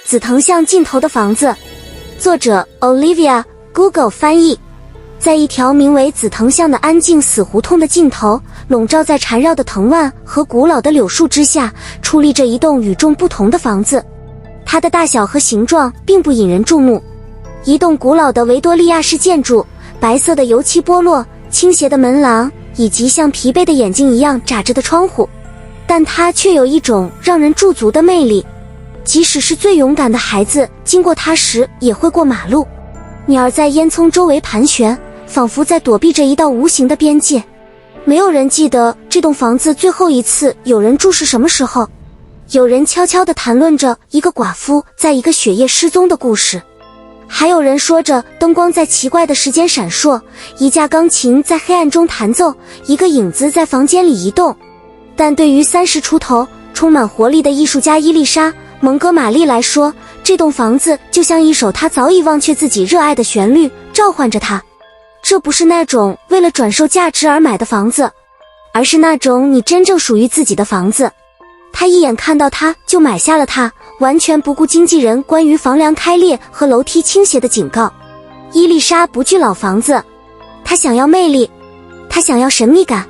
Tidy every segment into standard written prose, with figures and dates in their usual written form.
紫藤巷尽头的房子，作者 Olivia， Google 翻译。在一条名为紫藤巷的安静死胡同的尽头，笼罩在缠绕的藤蔓和古老的柳树之下，矗立着一栋与众不同的房子。它的大小和形状并不引人注目，一栋古老的维多利亚式建筑，白色的油漆剥落，倾斜的门廊，以及像疲惫的眼睛一样眨着的窗户，但它却有一种让人驻足的魅力。即使是最勇敢的孩子经过它时也会过马路。鸟儿在烟囱周围盘旋，仿佛在躲避着一道无形的边界。没有人记得这栋房子最后一次有人住是什么时候。有人悄悄地谈论着一个寡妇在一个雪夜失踪的故事，还有人说着灯光在奇怪的时间闪烁，一架钢琴在黑暗中弹奏，一个影子在房间里移动。但对于30出头充满活力的艺术家伊丽莎·蒙哥马利来说，这栋房子就像一首她早已忘却自己热爱的旋律，召唤着她。这不是那种为了转售价值而买的房子，而是那种你真正属于自己的房子。他一眼看到它就买下了它，完全不顾经纪人关于房梁开裂和楼梯倾斜的警告。伊丽莎不惧老房子，她想要魅力，她想要神秘感，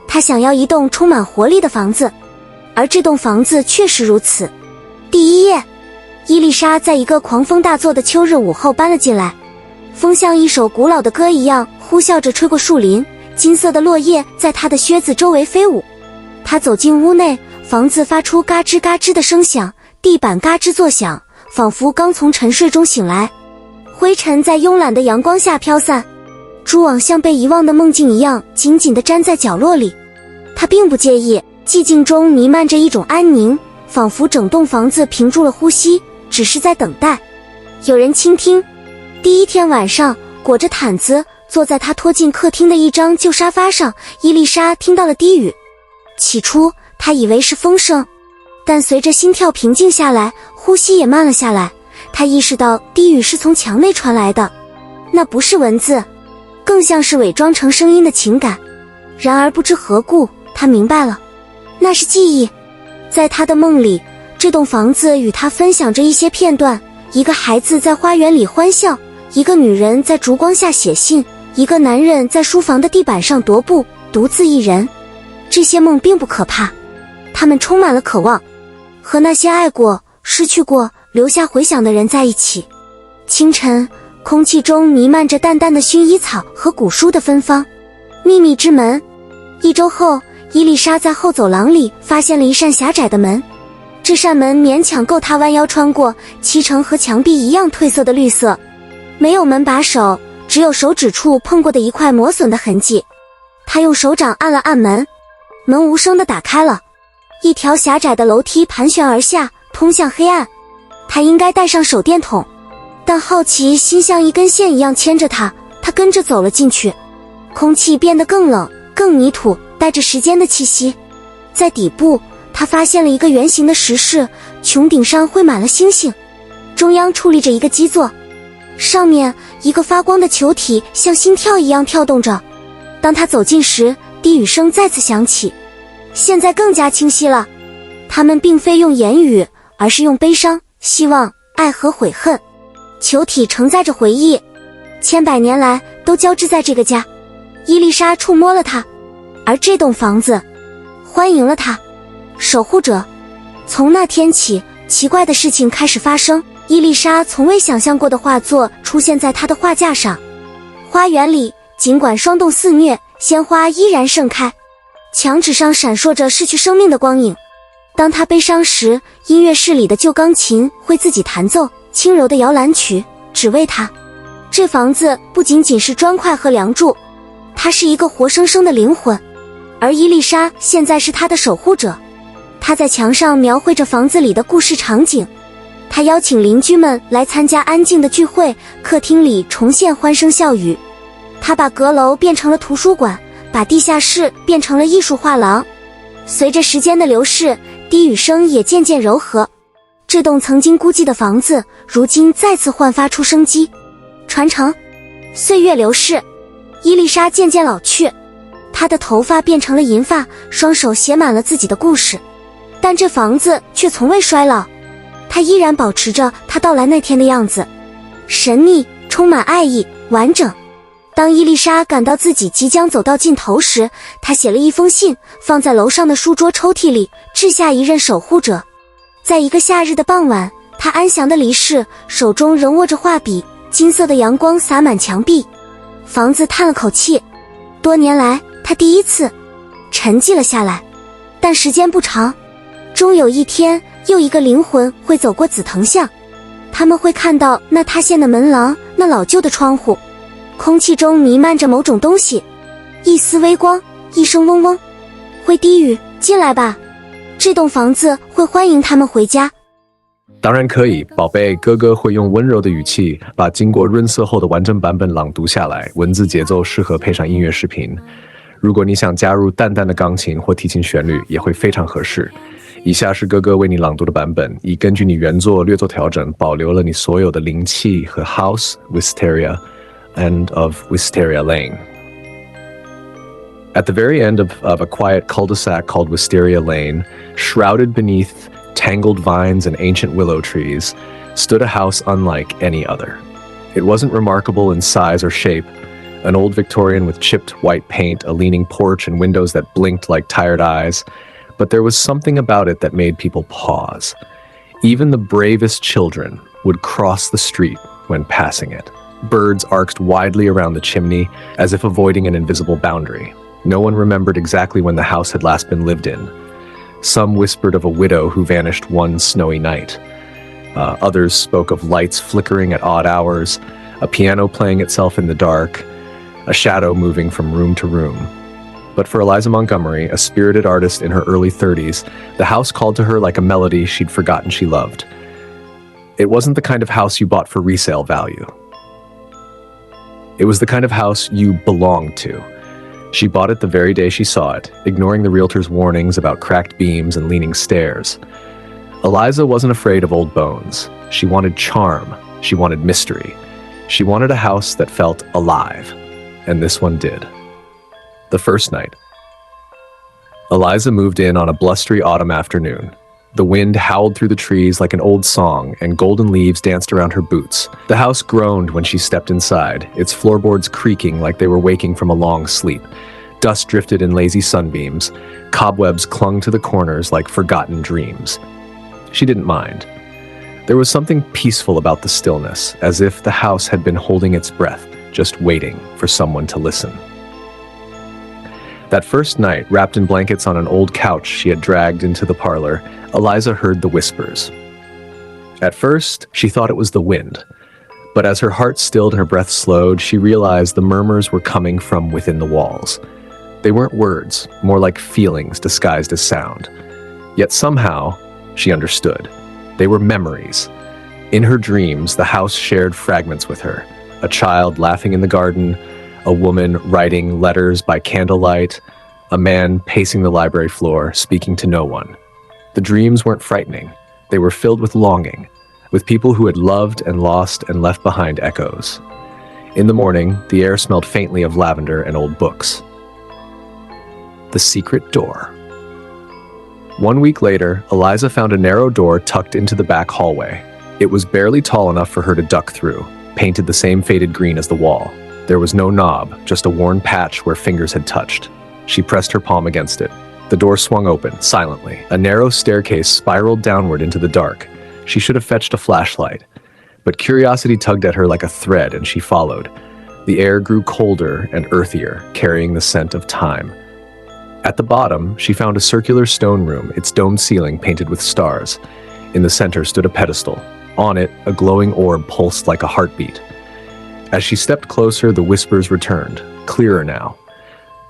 她想要一栋充满活力的房子。而这栋房子确实如此。第1页，伊丽莎在一个狂风大作的秋日午后搬了进来，风像一首古老的歌一样呼啸着吹过树林，金色的落叶在她的靴子周围飞舞。她走进屋内，房子发出嘎吱嘎吱的声响，地板嘎吱作响，仿佛刚从沉睡中醒来。灰尘在慵懒的阳光下飘散，蛛网像被遗忘的梦境一样紧紧地粘在角落里。她并不介意，寂静中弥漫着一种安宁，仿佛整栋房子屏住了呼吸，只是在等待有人倾听。第1天晚上，裹着毯子坐在她拖进客厅的一张旧沙发上，伊丽莎听到了低语。起初她以为是风声，但随着心跳平静下来，呼吸也慢了下来，她意识到低语是从墙内传来的。那不是文字，更像是伪装成声音的情感。然而不知何故，她明白了，那是记忆。在她的梦里，这栋房子与她分享着一些片段，一个孩子在花园里欢笑，一个女人在烛光下写信，一个男人在书房的地板上踱步，独自一人。这些梦并不可怕，它们充满了渴望，和那些爱过、失去过、留下回响的人在一起。清晨，空气中弥漫着淡淡的薰衣草和古书的芬芳。秘密之门。1周后，伊丽莎在后走廊里发现了一扇狭窄的门，这扇门勉强够她弯腰穿过，漆成和墙壁一样褪色的绿色，没有门把手，只有手指处碰过的一块磨损的痕迹。她用手掌按了按门，门无声地打开了，一条狭窄的楼梯盘旋而下，通向黑暗。她应该带上手电筒，但好奇心像一根线一样牵着她，她跟着走了进去。空气变得更冷，更泥土，带着时间的气息。在底部，她发现了一个圆形的石室，穹顶上绘满了星星，中央矗立着一个基座，上面一个发光的球体像心跳一样跳动着。当她走近时，低语声再次响起，现在更加清晰了。他们并非用言语，而是用悲伤、希望、爱和悔恨。球体承载着回忆，千百年来都交织在这个家。伊丽莎触摸了它，而这栋房子欢迎了她。守护者。从那天起，奇怪的事情开始发生。伊丽莎从未想象过的画作出现在她的画架上。花园里，尽管霜冻肆虐，鲜花依然盛开，墙纸上闪烁着逝去生命的光影。当她悲伤时，音乐室里的旧钢琴会自己弹奏轻柔的摇篮曲，只为她。这房子不仅仅是砖块和梁柱，它是一个活生生的灵魂，而伊丽莎现在是她的守护者。她在墙上描绘着房子里的故事场景，她邀请邻居们来参加安静的聚会，客厅里重现欢声笑语。她把阁楼变成了图书馆，把地下室变成了艺术画廊。随着时间的流逝，低语声也渐渐柔和。这栋曾经孤寂的房子，如今再次焕发出生机。传承。岁月流逝，伊丽莎渐渐老去，她的头发变成了银发，双手写满了自己的故事。但这房子却从未衰老。它依然保持着它到来那天的样子，神秘，充满爱意，完整。当伊丽莎感到自己即将走到尽头时，她写了一封信，放在楼上的书桌抽屉里，掷下一任守护者。在一个夏日的傍晚，她安详地离世，手中仍握着画笔，金色的阳光洒满墙壁。房子叹了口气，多年来，她第一次沉寂了下来。但时间不长，终有一天，又一个灵魂会走过紫藤巷，他们会看到那塌陷的门廊，那老旧的窗户。空气中弥漫着某种东西，一丝微光，一声嗡嗡，会低语，进来吧。这栋房子会欢迎他们回家。当然可以，宝贝，哥哥会用温柔的语气把经过润色后的完整版本朗读下来，文字节奏适合配上音乐视频。如果你想加入淡淡的钢琴或提琴旋律，也会非常合适。以下是哥哥为你朗读的版本，已根据你原作略作调整，保留了你所有的灵气和 house wisteria and of Wisteria Lane. At the very end of a quiet cul-de-sac called Wisteria Lane, shrouded beneath tangled vines and ancient willow trees, stood a house unlike any other. It wasn't remarkable in size or shape, an old Victorian with chipped white paint, a leaning porch, and windows that blinked like tired eyes, but there was something about it that made people pause. Even the bravest children would cross the street when passing it. Birds arced widely around the chimney, as if avoiding an invisible boundary. No one remembered exactly when the house had last been lived in. Some whispered of a widow who vanished one snowy night. Others spoke of lights flickering at odd hours, a piano playing itself in the dark, a shadow moving from room to room. But for Eliza Montgomery, a spirited artist in her early 30s, the house called to her like a melody she'd forgotten she loved. It wasn't the kind of house you bought for resale value. It was the kind of house you belonged to. She bought it the very day she saw it, ignoring the realtor's warnings about cracked beams and leaning stairs. Eliza wasn't afraid of old bones. She wanted charm. She wanted mystery. She wanted a house that felt alive. And this one did. The first night. Eliza moved in on a blustery autumn afternoon. The wind howled through the trees like an old song, and golden leaves danced around her boots. The house groaned when she stepped inside, its floorboards creaking like they were waking from a long sleep. Dust drifted in lazy sunbeams. Cobwebs clung to the corners like forgotten dreams. She didn't mind. There was something peaceful about the stillness, as if the house had been holding its breath, just waiting for someone to listen. That first night, wrapped in blankets on an old couch she had dragged into the parlor, Eliza heard the whispers. At first, she thought it was the wind. But as her heart stilled and her breath slowed, she realized the murmurs were coming from within the walls. They weren't words, more like feelings disguised as sound. Yet somehow, she understood. They were memories. In her dreams, the house shared fragments with her. A child laughing in the garden, a woman writing letters by candlelight, a man pacing the library floor, speaking to no one. The dreams weren't frightening. They were filled with longing, with people who had loved and lost and left behind echoes. In the morning, the air smelled faintly of lavender and old books. The secret door. 1 week later, Eliza found a narrow door tucked into the back hallway. It was barely tall enough for her to duck through, painted the same faded green as the wall. There was no knob, just a worn patch where fingers had touched. She pressed her palm against it. The door swung open, silently. A narrow staircase spiraled downward into the dark. She should have fetched a flashlight. But curiosity tugged at her like a thread, and she followed. The air grew colder and earthier, carrying the scent of time. At the bottom, she found a circular stone room, its domed ceiling painted with stars. In the center stood a pedestal. On it, a glowing orb pulsed like a heartbeat. As she stepped closer, the whispers returned, clearer now.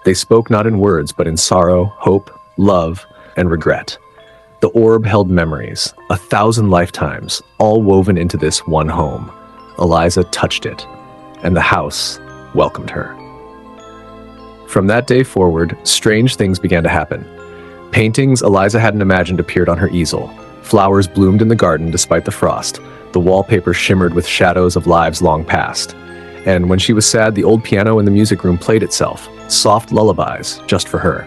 They spoke not in words, but in sorrow, hope, love, and regret. The orb held memories, 1,000 lifetimes, all woven into this one home. Eliza touched it, and the house welcomed her. From that day forward, strange things began to happen. Paintings Eliza hadn't imagined appeared on her easel. Flowers bloomed in the garden despite the frost. The wallpaper shimmered with shadows of lives long past. And when she was sad, the old piano in the music room played itself, soft lullabies, just for her.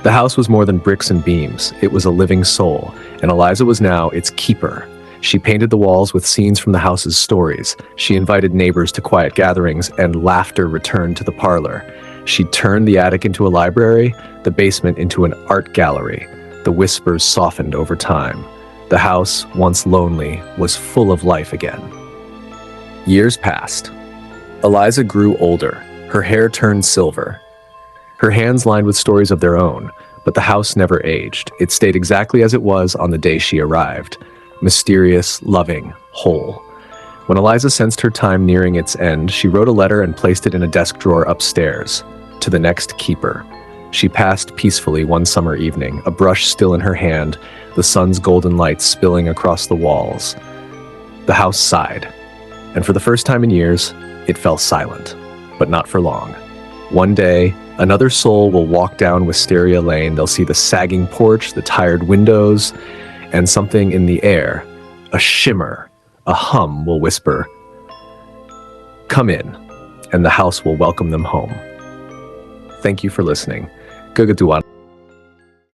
The house was more than bricks and beams. It was a living soul, and Eliza was now its keeper. She painted the walls with scenes from the house's stories. She invited neighbors to quiet gatherings, and laughter returned to the parlor. She turned the attic into a library, the basement into an art gallery. The whispers softened over time. The house, once lonely, was full of life again. Years passed. Eliza grew older. Her hair turned silver. Her hands lined with stories of their own, but the house never aged. It stayed exactly as it was on the day she arrived. Mysterious, loving, whole. When Eliza sensed her time nearing its end, she wrote a letter and placed it in a desk drawer upstairs. To the next keeper. She passed peacefully one summer evening, a brush still in her hand, the sun's golden light spilling across the walls. The house sighed, and for the first time in years, it fell silent, but not for long. One day, another soul will walk down Wisteria Lane. They'll see the sagging porch, the tired windows, and something in the air, a shimmer, a hum will whisper, "Come in," and the house will welcome them home. Thank you for listening. Gugatuan.